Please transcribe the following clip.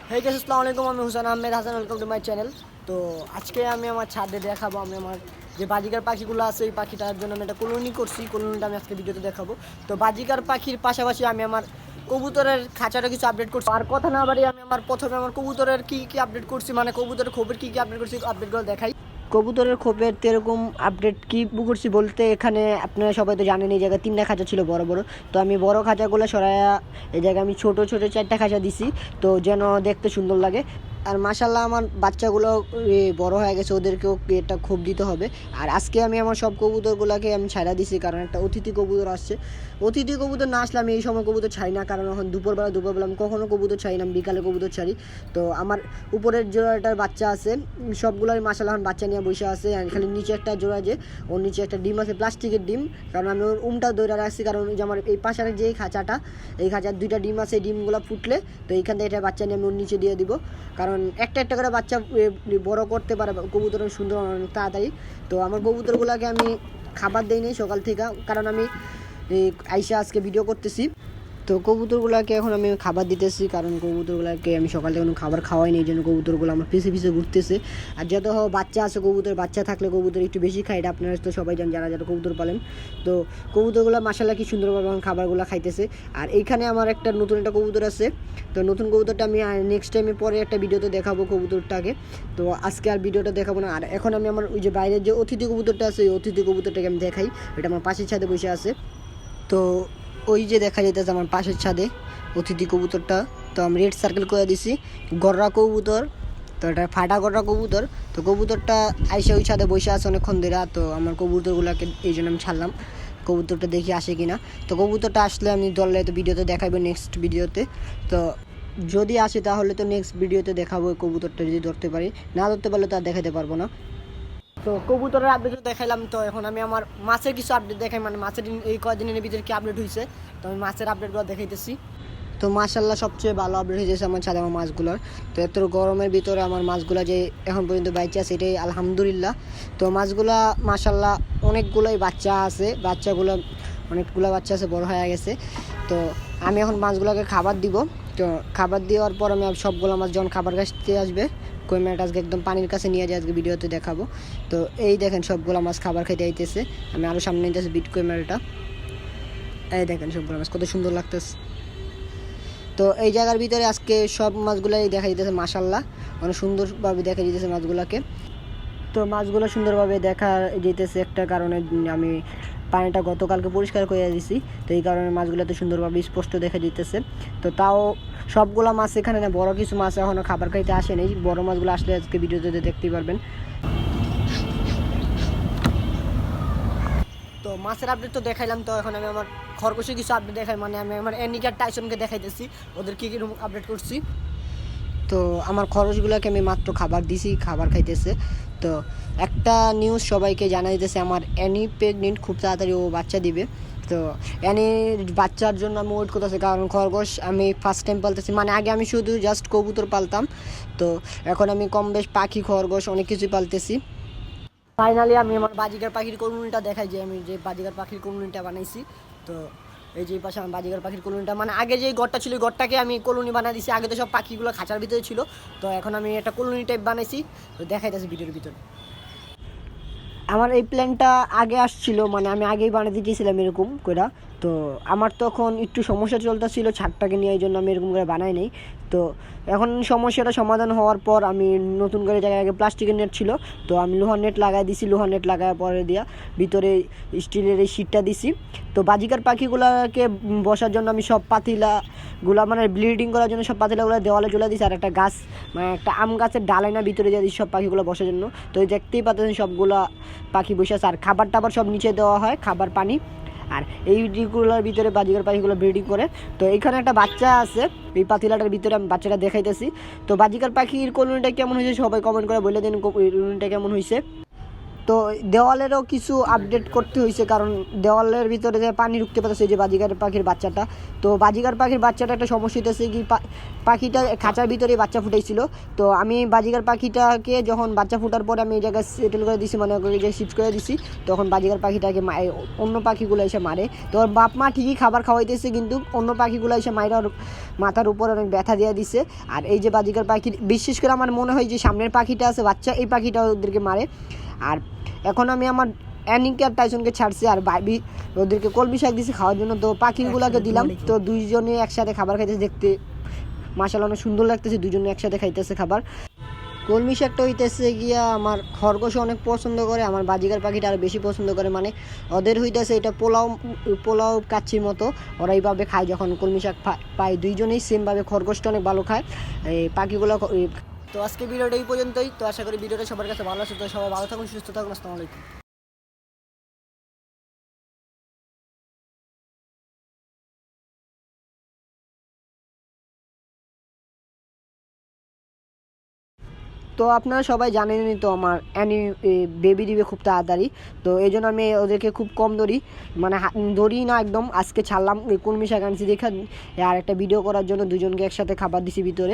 Hey guys, আসসালামু আলাইকুম। আমি Hussain Ahmed Hasan, welcome to my channel. তো আজকে আমি আমার ছাদে দেখাবো আমি আমার যে বাজিকার পাখিগুলো আছে এই পাখিটার জন্য আমি একটা কলোনি করছি। কলোনিটা আমি আজকে ভিডিওতে দেখাবো। তো বাজিকার পাখির পাশাপাশি আমি আমার কবুতরের খাঁচাটা কিছু আপডেট করছি। আর কথা না বাড়িয়ে আমি প্রথমে আমার কবুতরের কী আপডেট করছি, মানে কবুতরের খবর কী আপডেট করছি, আপডেটগুলো দেখাই। কবুতরের খোপের তো এরকম আপডেট কী করছি বলতে, এখানে আপনারা সবাই তো জানেন এই জায়গায় 3টা খাঁচা ছিল বড় বড়। তো আমি বড় খাঁচাগুলো সরাইয়া এই জায়গায় আমি ছোট ছোট 4টা খাঁচা দিছি, তো যেন দেখতে সুন্দর লাগে। আর মাশাল্লাহ আমার বাচ্চাগুলো বড় হয়ে গেছে, ওদেরকেও এটা খোপ দিতে হবে। আর আজকে আমি আমার সব কবুতরগুলোকে আমি ছাড়া দিছি, কারণ একটা অতিথি কবুতর আসছে। অতিথি কবুতর না আসলে আমি এই সময় কবুতর ছাড়ি না, কারণ এখন দুপুরবেলা আমি কখনও কবুতর ছাড়ি না, আমি বিকালে কবুতর ছাড়ি। তো আমার উপরের জোড়াটার বাচ্চা আছে, সবগুলোই মাশাল্লাহ এখন বাচ্চা নিয়ে বসে আছে। আর খালি নিচে একটা জোড়া, যে ওর নিচে একটা ডিম আছে, প্লাস্টিকের ডিম, কারণ আমি ওর উমটা দৌড়া রাখছি, কারণ যে আমার এই পাশের যে খাঁচাটা, এই খাঁচার 2টা ডিম আছে, ডিমগুলো ফুটলে তো এইখান থেকে একটা বাচ্চা নিয়ে আমি ওর নিচে দিয়ে দিব, কারণ একটা একটা করে বাচ্চা বড় করতে পারে কবুতর সুন্দর অনেক তাড়াতাড়ি। তো আমার কবুতরগুলোকে আমি খাবার দেই নি সকাল থেকে, কারণ আমি আইসা আজকে ভিডিও করতেছি। তো কবুতরগুলোকে এখন আমি খাবার দিতেছি, কারণ কবুতরগুলোকে আমি সকাল থেকে কোনো খাবার খাওয়াই নেই, এই জন্য কবুতরগুলো আমার পিছে পিছে ঘুরতেছে। আর যত বাচ্চা আছে কবুতর, বাচ্চা থাকলে কবুতর একটু বেশি খায়, এটা আপনারা তো সবাই জানেন যারা যারা কবুতর পালেন। তো কবুতরগুলো মাশাআল্লাহ কি সুন্দরভাবে এখন খাবারগুলো খাইতেছে। আর এইখানে আমার একটা নতুন একটা কবুতর আছে, তো নতুন কবুতরটা আমি নেক্সট টাইমে পরে একটা ভিডিওতে দেখাবো কবুতরটাকে। তো আজকে আর ভিডিওটা দেখাবো না। আর এখন আমি আমার ওই যে বাইরের যে অতিথি কবুতরটা আছে, ওই অতিথি কবুতরটাকে আমি দেখাই। এটা আমার পাশের ছাদে বসে আছে। তো ওই যে দেখা যাইতেছে আমার পাশের ছাদে অতিথি কবুতরটা, তো আমি রেড সার্কেল করে দিছি, গররা কবুতর। তো এটা ফাটা গররা কবুতর। তো কবুতরটা আইসা ওই ছাদে বসে আছে অনেকক্ষণ ধরে। তো আমার কবুতরগুলোকে এই জন্য আমি ছাড়লাম, কবুতরটা দেখি আসে কিনা। তো কবুতরটা আসলে আমি ধরলে তো ভিডিওতে দেখাবো নেক্সট ভিডিওতে। তো যদি আসে তাহলে তো নেক্সট ভিডিওতে দেখাবো কবুতরটা, যদি ধরতে পারি, না ধরতে পারলে তো আর দেখাতে পারবো না। তো কবুতরের আপডেট দেখাইলাম, তো এখন আমি আমার মাছের কিছু আপডেট দেখাই, মানে মাছের এই কয়দিনের ভিতরে কি আপডেট হয়েছে, তো আমি মাছের আপডেটগুলো দেখাইতেছি। তো মাশাল্লাহ সবচেয়ে ভালো আপডেট হয়েছে আমার ছাদে আমার মাছগুলোর। তো এত গরমের ভিতরে আমার মাছগুলো যে এখন পর্যন্ত বাইচে আছে, এটাই আলহামদুলিল্লাহ। তো মাছগুলা মাশাল্লাহ অনেকগুলোই বাচ্চা আছে, অনেকগুলো বাচ্চা আছে, বড় হয়ে গেছে। তো আমি এখন মাছগুলোকে খাবার দিব। তো খাবার দেওয়ার পর আমি সবগুলো মাছ যখন খাবার কাছতে আসবে, কই মাছ আজকে একদম পানির কাছে নিয়ে যায়, আজকে ভিডিওতে দেখাবো। তো এই দেখেন সবগুলো মাছ খাবার খাইতে আইতেছে, আমি আরও সামনে নিতেছি বিট কই মাছটা। এই দেখেন সবগুলো মাছ কত সুন্দর লাগতেছে। তো এই জায়গার ভিতরে আজকে সব মাছগুলাই দেখা যেতেছে মাশাল্লাহ, অনেক সুন্দরভাবে দেখা যেতেছে মাছগুলোকে। তো মাছগুলো সুন্দরভাবে দেখা যেতেছে একটা কারণে, আমি পানিটা গতকালকে পরিষ্কার করে দিয়েছি, তো এই কারণে মাছগুলো তো সুন্দরভাবে স্পষ্ট দেখা যেতেছে। তো তাও সবগুলো মাছ এখানে না, বড় কিছু মাছ এখনও খাবার খাইতে আসেনি, বড় মাছগুলো আসলে আজকে ভিডিওতে দেখতেই পারবেন। তো মাছের আপডেট তো দেখাইলাম, তো এখন আমি আমার খরগোশের কিছু আপডেট দেখাই, মানে আমি আমার অ্যানিকার টাইসনকে দেখাইতেছি ওদের কী কী আপডেট করছি। তো আমার খরচগুলোকে আমি মাত্র খাবার দিছি, খাবার খাইতেছে। তো একটা নিউজ সবাইকে জানাইতেছে, আমার অ্যানি প্রেগনেন্ট, খুব তাড়াতাড়ি ও বাচ্চা দিবে। তো অ্যানির বাচ্চার জন্য আমি ওয়েট করতেছি, কারণ খরগোশ আমি ফার্স্ট টাইম পালতেছি, মানে আগে আমি শুধু জাস্ট কবুতর পালতাম, তো এখন আমি কম বেশ পাখি খরগোশ অনেক কিছুই পালতেছি। ফাইনালি আমি আমার বাজিকার পাখির কলোনিটা দেখাই, যে আমি যে বাজিকার পাখির কলোনিটা বানাইছি। তো এই যে পাশে আমার বাজিকার পাখির কলোনিটা, মানে আগে যে ঘরটা ছিল ঘরটাকে আমি কলোনি বানিয়ে দিয়েছি। আগে তো সব পাখিগুলো খাঁচার ভিতরে ছিল, তো এখন আমি একটা কলোনি টাইপ বানাইছি, তো দেখাইতেছি ভিডিওর ভিতরে। আমার এই প্ল্যানটা আগে আসছিল, মানে আমি আগেই বানাতে চেয়েছিলাম এরকম করে। তো আমার তখন একটু সমস্যা চলতেছিল ছাদটাকে নিয়ে, এই জন্য আমি এরকম করে বানাই নাই। তো এখন সমস্যাটা সমাধান হওয়ার পর আমি নতুন করে জায়গায়, আগে প্লাস্টিকের নেট ছিল, তো আমি লোহার নেট লাগাই দিছি, লোহার নেট লাগার পরে দিয়া ভিতরে স্টিলের এই শিটটা দিছি। তো বাজিকার পাখিগুলোকে বসার জন্য আমি সব পাতিলাগুলো, মানে ব্লিডিং করার জন্য সব পাতিলাগুলো দেওয়ালে চলে দিছি, আর একটা গাছ, মানে একটা আম গাছের ডালাই না ভিতরে দিয়ে দিচ্ছি সব পাখিগুলো বসার জন্য। তো দেখতেই পাচ্ছেন সবগুলা পাখি বসে আছে, আর খাবার টাবার সব নিচে দেওয়া হয়, খাবার পানি। আর এই ডিগুলোর ভিতরে বাজিকার পাখিগুলো ব্রিডিং করে। তো এইখানে একটা বাচ্চা আছে, এই পাতিলাটার ভিতরে আমি বাচ্চাটা দেখাইতেছি। তো বাজিকার পাখির কলোনিটা কেমন হয়েছে সবাই কমেন্ট করে বলে দিন কলোনিটা কেমন হয়েছে। তো দেওয়ালেরও কিছু আপডেট করতে হয়েছে, কারণ দেওয়ালের ভিতরে যে পানি ঢুকতে পারতেছে, যে বাজিকার পাখির বাচ্চাটা। তো বাজিকার পাখির বাচ্চাটা একটা সমস্যা হইতেছে কি, পাখিটা খাঁচার ভিতরে বাচ্চা ফুটাইছিল। তো আমি বাজিকার পাখিটাকে যখন বাচ্চা ফুটার পরে আমি এই জায়গায় সেটেল করে দিছি, মানে ওই জায়গায় শিফট করে দিছি, তখন বাজিকার পাখিটাকে অন্য পাখিগুলো এসে মারে। তো ওর বাপ মা ঠিকই খাবার খাওয়াইতেছে, কিন্তু অন্য পাখিগুলো এসে মাথার উপরে অনেক ব্যথা দিয়ে দিছে। আর এই যে বাজিকার পাখি, বিশেষ করে আমার মনে হয় যে সামনের পাখিটা আছে বাচ্চা, এই পাখিটা ওদেরকে মারে। আর এখন আমি আমার অ্যানিকে আর টাইসনকে ছাড়ছি, আর ভাবি ওদেরকে কলমি শাক দিয়েছি খাওয়ার জন্য। তো পাখিগুলোকে দিলাম, তো দুইজনে একসাথে খাবার খাইতেছে, দেখতে মাশাআল্লাহ অনেক সুন্দর লাগতেছে, দুজনে একসাথে খাইতেছে খাবার। কলমি শাকটা হইতেছে গিয়া আমার খরগোশ অনেক পছন্দ করে, আমার বাজিকার পাখিটা আরও বেশি পছন্দ করে। মানে ওদের হইতেছে এটা পোলাও পোলাও কাচ্চির মতো, ওরা এইভাবে খায় যখন কলমি শাক পায়। দুইজনেই সেমভাবে, খরগোশটা অনেক ভালো খায়, এই পাখিগুলো। তো আজকে ভিডিওটা এই পর্যন্তই। তো আশা করি ভিডিওটা সবার কাছে ভালো আছে। তো সবাই ভালো থাকুন, সুস্থ থাকুন। আসসালামু আলাইকুম। তো আপনারা সবাই জানেনই তো আমার বেবি দিবে খুব তাড়াতাড়ি। তো এই জন্য আমি ওদেরকে খুব কম ধরি, মানে ধরি না একদম। আজকে ছাড়লাম কলমি শাক আনছি দেখা, আর একটা ভিডিও করার জন্য দুজনকে একসাথে খাবার দিছি ভিতরে।